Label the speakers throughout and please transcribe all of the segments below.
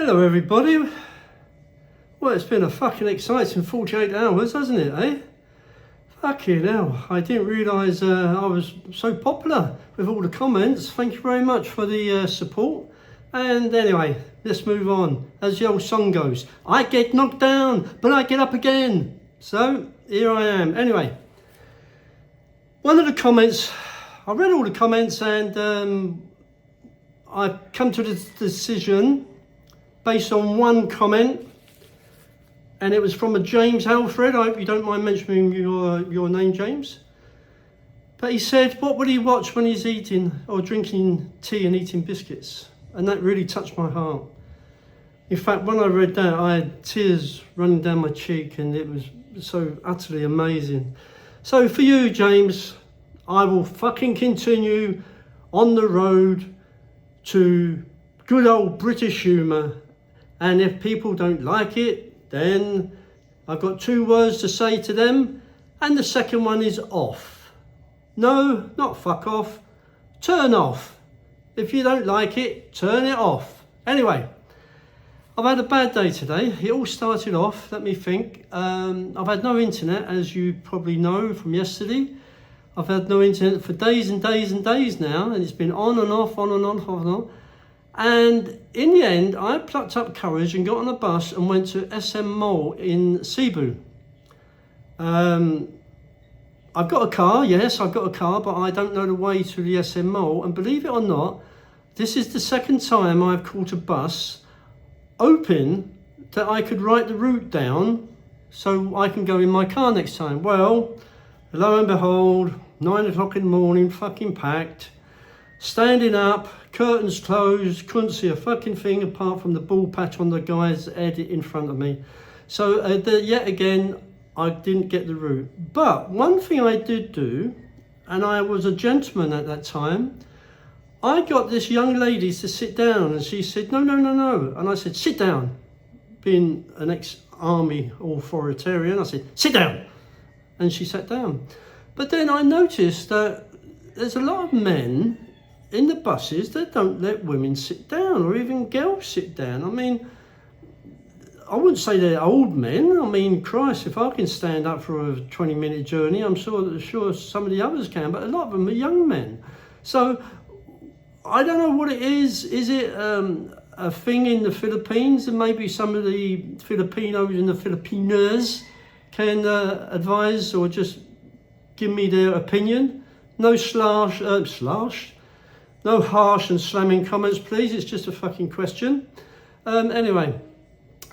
Speaker 1: Hello everybody. Well, it's been a fucking exciting 48 hours, hasn't it, eh? Fucking hell, I didn't realise I was so popular with all the comments. Thank you very much for the support. And anyway, let's move on. As the old song goes, I get knocked down, but I get up again. So, here I am. Anyway, one of the comments, I read all the comments and I've come to this decision based on one comment, and it was from a James Alfred. I hope you don't mind mentioning your name, James. But he said, what would he watch when he's eating or drinking tea and eating biscuits? And that really touched my heart. In fact, when I read that, I had tears running down my cheek, and it was so utterly amazing. So for you, James, I will fucking continue on the road to good old British humour. And if people don't like it, then I've got two words to say to them. And the second one is off. No, not fuck off. Turn off. If you don't like it, turn it off. Anyway, I've had a bad day today. It all started off, let me think. I've had no internet, as you probably know from yesterday. I've had no internet for days and days and days now. And it's been on and off, on and on, off and on. And in the end, I plucked up courage and got on a bus and went to SM Mall in Cebu. I've got a car, yes, I've got a car, but I don't know the way to the SM Mall. And believe it or not, this is the second time I've caught a bus hoping that I could write the route down so I can go in my car next time. Well, lo and behold, 9 o'clock in the morning, fucking packed. Standing up, curtains closed, couldn't see a fucking thing apart from the ball patch on the guy's head in front of me. So yet again, I didn't get the route. But one thing I did do, and I was a gentleman at that time, I got this young lady to sit down, and she said, no, no, no, no. And I said, sit down. Being an ex-army authoritarian, I said, sit down. And she sat down. But then I noticed that there's a lot of men in the buses that don't let women sit down, or even girls sit down. I mean, I wouldn't say they're old men. I mean, Christ, if I can stand up for a 20-minute journey, I'm sure some of the others can, but a lot of them are young men. So I don't know what it is. Is it a thing in the Philippines, and maybe some of the Filipinos and the Filipinas can advise or just give me their opinion? No no harsh and slamming comments, please. It's just a fucking question. Anyway,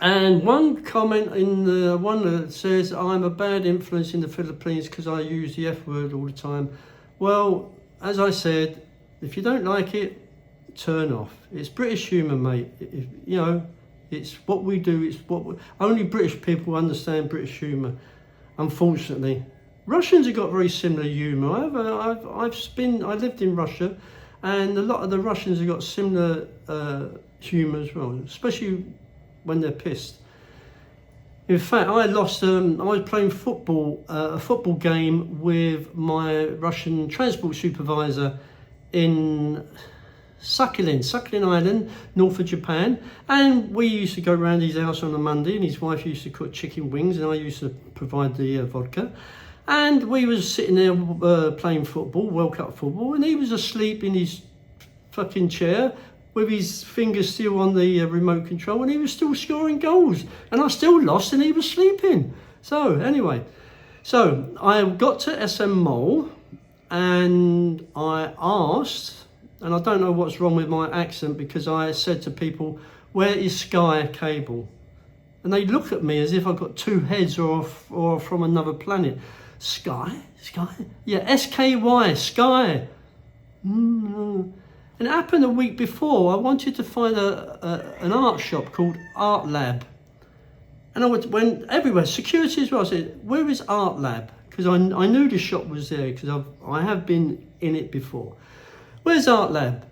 Speaker 1: and one comment in the one that says, I'm a bad influence in the Philippines because I use the F word all the time. Well, as I said, if you don't like it, turn off. It's British humour, mate. You know, it's what we do. It's what only British people understand British humour, unfortunately. Russians have got very similar humour. I lived in Russia, and a lot of the Russians have got similar humour as well, especially when they're pissed. In fact, I lost. I was playing football, a football game with my Russian transport supervisor in Sakhalin Island, north of Japan, and we used to go around his house on a Monday, and his wife used to cook chicken wings, and I used to provide the vodka. And we was sitting there playing football, World Cup football, and he was asleep in his fucking chair with his fingers still on the remote control, and he was still scoring goals. And I still lost, and he was sleeping. So anyway, so I got to SM Mall, and I asked, and I don't know what's wrong with my accent, because I said to people, where is Sky Cable? And they look at me as if I've got two heads or from another planet. Sky? Yeah, S-K-Y, Sky. And it happened a week before. I wanted to find an art shop called Art Lab. And I went everywhere, security as well. I said, where is Art Lab? Because I knew the shop was there, because I have been in it before. Where's Art Lab?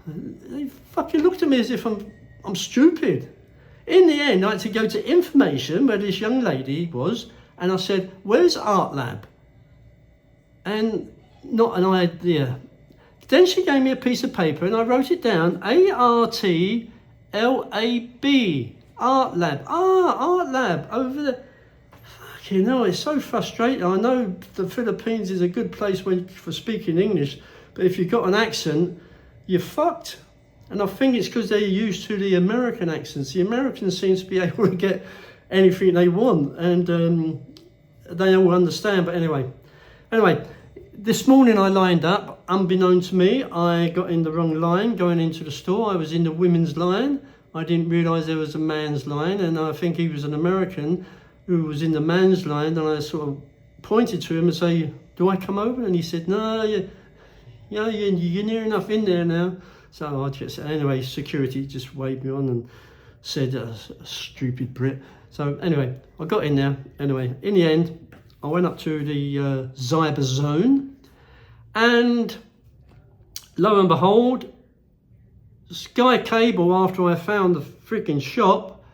Speaker 1: They fucking looked at me as if I'm stupid. In the end, I had to go to information where this young lady was, and I said, where's Art Lab? And not an idea. Then she gave me a piece of paper, and I wrote it down, ART L-A-B, Art Lab. Art Lab, over there. Fucking hell, it's so frustrating. I know the Philippines is a good place for speaking English, but if you've got an accent, you're fucked. And I think it's because they're used to the American accents. The Americans seem to be able to get anything they want, and they all understand. But anyway, this morning I lined up. Unbeknown to me, I got in the wrong line going into the store. I was in the women's line. I didn't realise there was a man's line, and I think he was an American who was in the man's line. And I sort of pointed to him and say, "Do I come over?" And he said, "No, you're near enough in there now." So I just, anyway, security just waved me on and said, "Stupid Brit." So anyway, I got in there. Anyway, in the end, I went up to the cyber zone, and lo and behold, Sky Cable, after I found the freaking shop,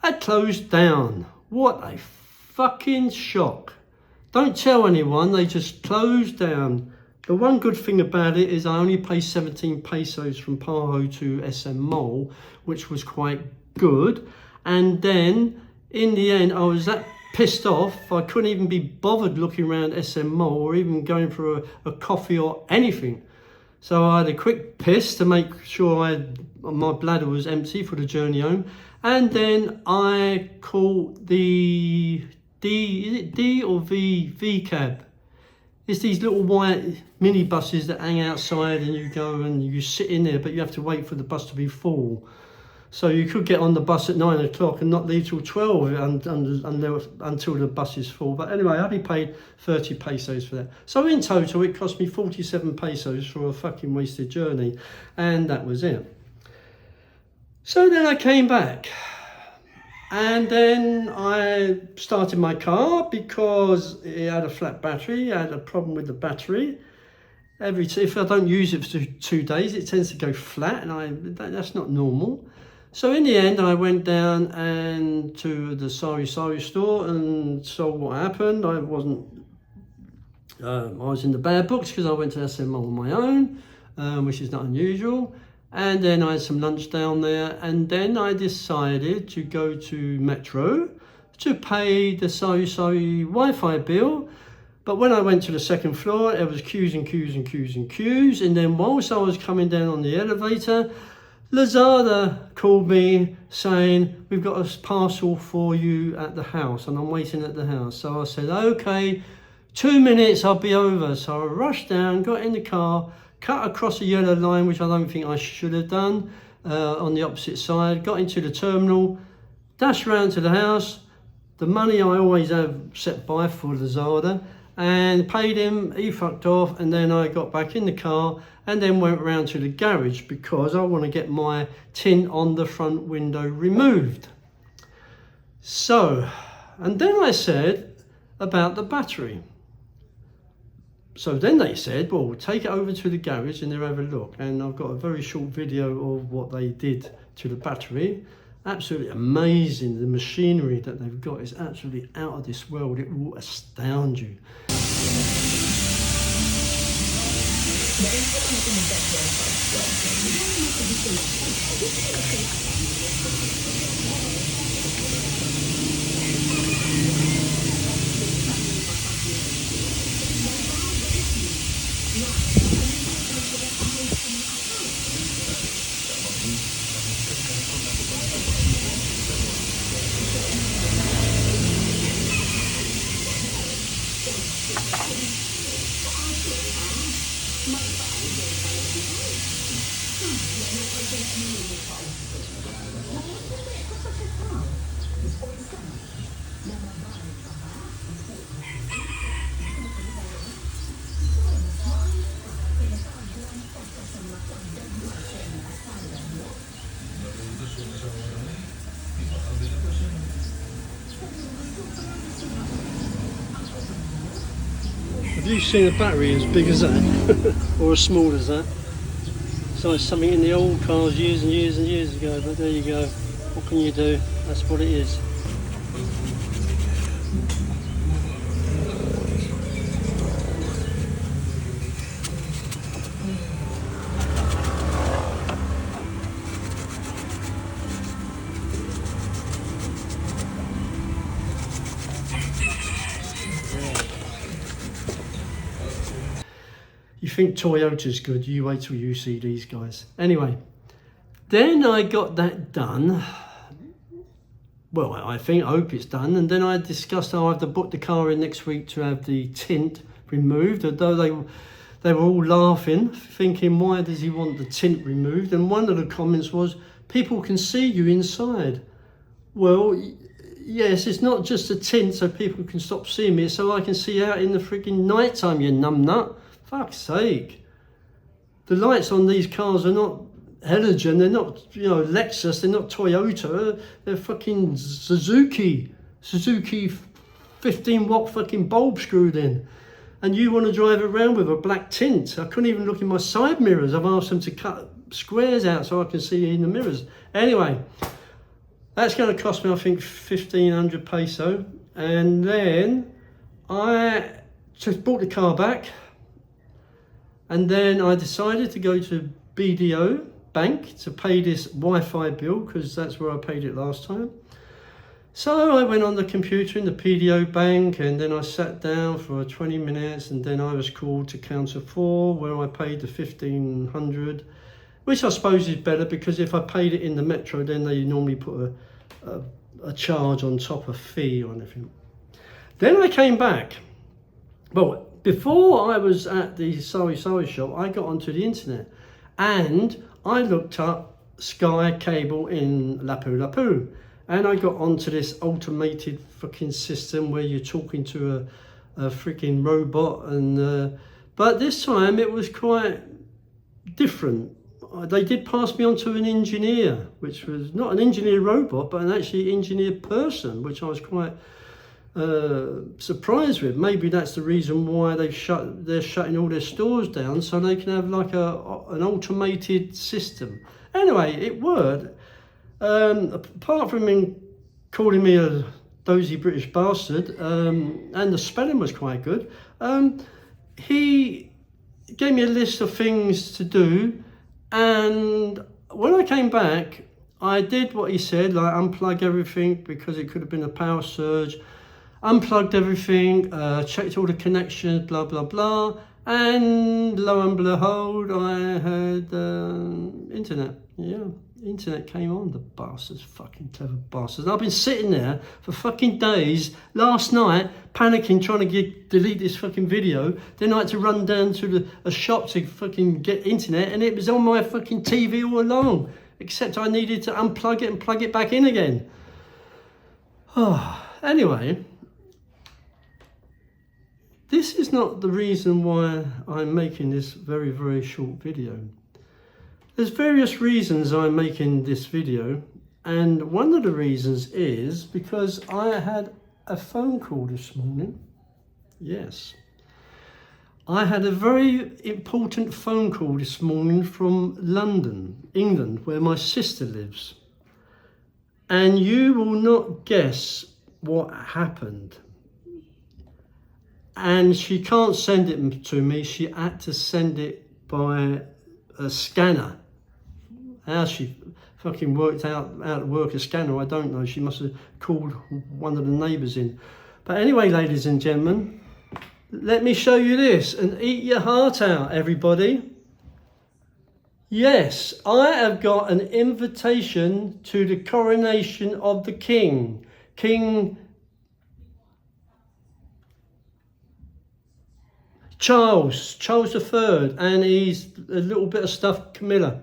Speaker 1: had closed down. What a fucking shock. Don't tell anyone, they just closed down. The one good thing about it is I only paid 17 pesos from Paho to SM Mall, which was quite good. And then in the end, I was that pissed off, I couldn't even be bothered looking around SM Mall or even going for a coffee or anything. So I had a quick piss to make sure my bladder was empty for the journey home. And then I called the is it D or V cab? It's these little white mini buses that hang outside, and you go and you sit in there, but you have to wait for the bus to be full. So you could get on the bus at 9 o'clock and not leave till 12 until the bus is full. But anyway, I only paid 30 pesos for that. So in total, it cost me 47 pesos for a fucking wasted journey. And that was it. So then I came back. And then I started my car because it had a flat battery. I had a problem with the battery. If I don't use it for 2 days, it tends to go flat, and that's not normal. So in the end, I went down and to the Sari store and saw what happened. I was in the bad books because I went to SM on my own, which is not unusual. And then I had some lunch down there, and then I decided to go to Metro to pay the Sari Wi-Fi bill. But when I went to the second floor, there was queues and queues and queues and queues. And then whilst I was coming down on the elevator, Lazada called me saying, "We've got a parcel for you at the house," and I'm waiting at the house. So I said, "Okay, 2 minutes, I'll be over." So I rushed down, got in the car, cut across a yellow line, which I don't think I should have done, on the opposite side, got into the terminal, dashed round to the house, the money I always have set by for Lazada, and paid him. He fucked off, and then I got back in the car and then went round to the garage because I want to get my tint on the front window removed. So, and then I said about the battery. So then they said, "Well, we'll take it over to the garage and they'll have a look." And I've got a very short video of what they did to the battery. Absolutely amazing. The machinery that they've got is absolutely out of this world. It will astound you. Have you seen a battery as big as that or as small as that? So it's something in the old cars years and years and years ago, but there you go. What can you do? That's what it is. think Toyota's good, you wait till you see these guys. Anyway, then I got that done. Well, I hope it's done. And then I discussed how I have to book the car in next week to have the tint removed, although they were all laughing, thinking, why does he want the tint removed? And one of the comments was, people can see you inside. Well, yes, it's not just a tint so people can stop seeing me, so I can see out in the freaking night time, you numbnut. Fuck's sake. The lights on these cars are not halogen, they're not, Lexus, they're not Toyota, they're fucking Suzuki 15 watt fucking bulb screwed in. And you want to drive around with a black tint. I couldn't even look in my side mirrors. I've asked them to cut squares out so I can see in the mirrors. Anyway, that's going to cost me, I think, 1,500 peso. And then I just bought the car back. And then I decided to go to BDO bank to pay this Wi-Fi bill, because that's where I paid it last time. So I went on the computer in the PDO bank, and then I sat down for 20 minutes, and then I was called to counter 4, where I paid the 1,500, which I suppose is better, because if I paid it in the metro, then they normally put a charge on top of fee or anything. Then I came back. Well, before I was at the Sari shop, I got onto the internet, and I looked up Sky cable in Lapu-Lapu. And I got onto this automated fucking system where you're talking to a freaking robot, and but this time it was quite different. They did pass me on to an engineer, which was not an engineer robot, but an actually engineer person, which I was quite surprised with. Maybe that's the reason why they're shutting all their stores down, so they can have like an automated system. Anyway, it worked. Apart from him calling me a dozy British bastard, and the spelling was quite good, he gave me a list of things to do, and when I came back, I did what he said, like unplug everything because it could have been a power surge, unplugged everything, checked all the connections, blah, blah, blah, and lo and behold, I had internet, yeah. Internet came on, the bastards, fucking clever bastards. I've been sitting there for fucking days, last night, panicking, trying to delete this fucking video. Then I had to run down to a shop to fucking get internet, and it was on my fucking TV all along, except I needed to unplug it and plug it back in again. Oh, anyway, this is not the reason why I'm making this very, very short video. There's various reasons I'm making this video, and one of the reasons is because I had a phone call this morning. Yes, I had a very important phone call this morning from London, England, where my sister lives. And you will not guess what happened. And she can't send it to me, she had to send it by a scanner. How she fucking worked out how to work a scanner, I don't know. She must have called one of the neighbours in. But anyway, ladies and gentlemen, let me show you this and eat your heart out, everybody. Yes, I have got an invitation to the coronation of the King. King Charles III, and he's a little bit of stuffed Camilla.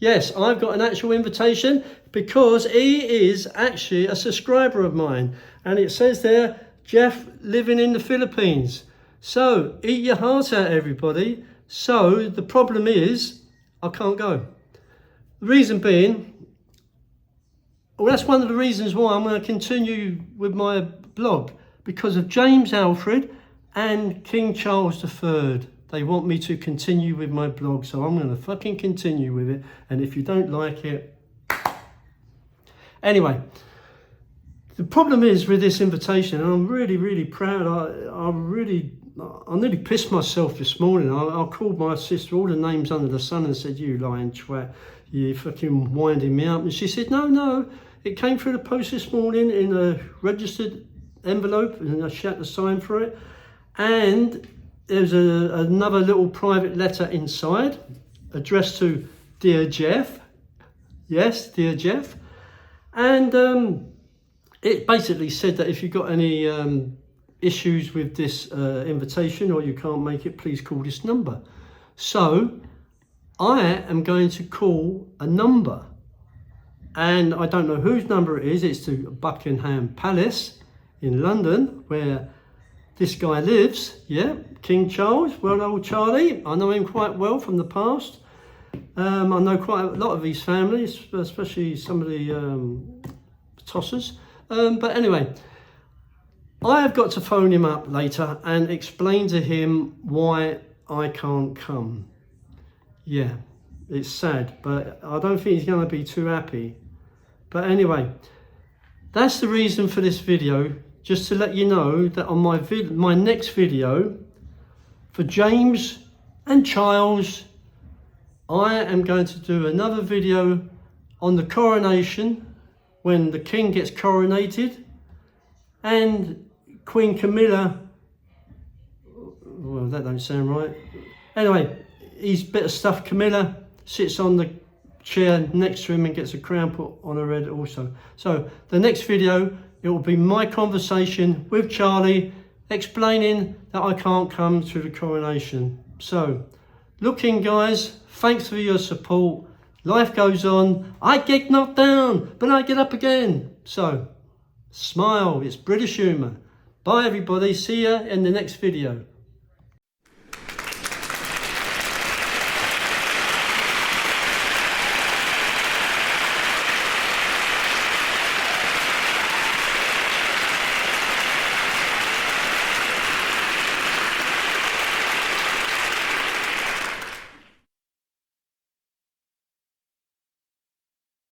Speaker 1: Yes, I've got an actual invitation because he is actually a subscriber of mine. And it says there, Jeff living in the Philippines. So, eat your heart out, everybody. So, the problem is, I can't go. The reason being, well, that's one of the reasons why I'm going to continue with my blog. Because of James Alfred and King Charles III. They want me to continue with my blog, so I'm going to fucking continue with it. And if you don't like it... Anyway, the problem is with this invitation, and I'm really, really proud. I nearly pissed myself this morning. I called my sister all the names under the sun and said, you lying twat, you fucking winding me up. And she said, no, it came through the post this morning in a registered envelope, and I had to sign for it. And there's another little private letter inside addressed to Dear Jeff. Yes, Dear Jeff. And it basically said that if you've got any issues with this invitation or you can't make it, please call this number. So I am going to call a number, and I don't know whose number it is. It's to Buckingham Palace in London, where this guy lives. Yeah, King Charles, well old Charlie. I know him quite well from the past. I know quite a lot of his families, especially some of the tossers. But anyway, I have got to phone him up later and explain to him why I can't come. Yeah, it's sad, but I don't think he's going to be too happy. But anyway, that's the reason for this video, just to let you know that on my next video for James and Charles, I am going to do another video on the coronation, when the king gets coronated, and Queen Camilla, well, that don't sound right. Anyway, his bit of stuff, Camilla, sits on the chair next to him and gets a crown put on her head also. So the next video, it will be my conversation with Charlie, explaining that I can't come to the coronation. So, looking guys, thanks for your support. Life goes on. I get knocked down, but I get up again. So, smile, it's British humour. Bye everybody, see ya in the next video.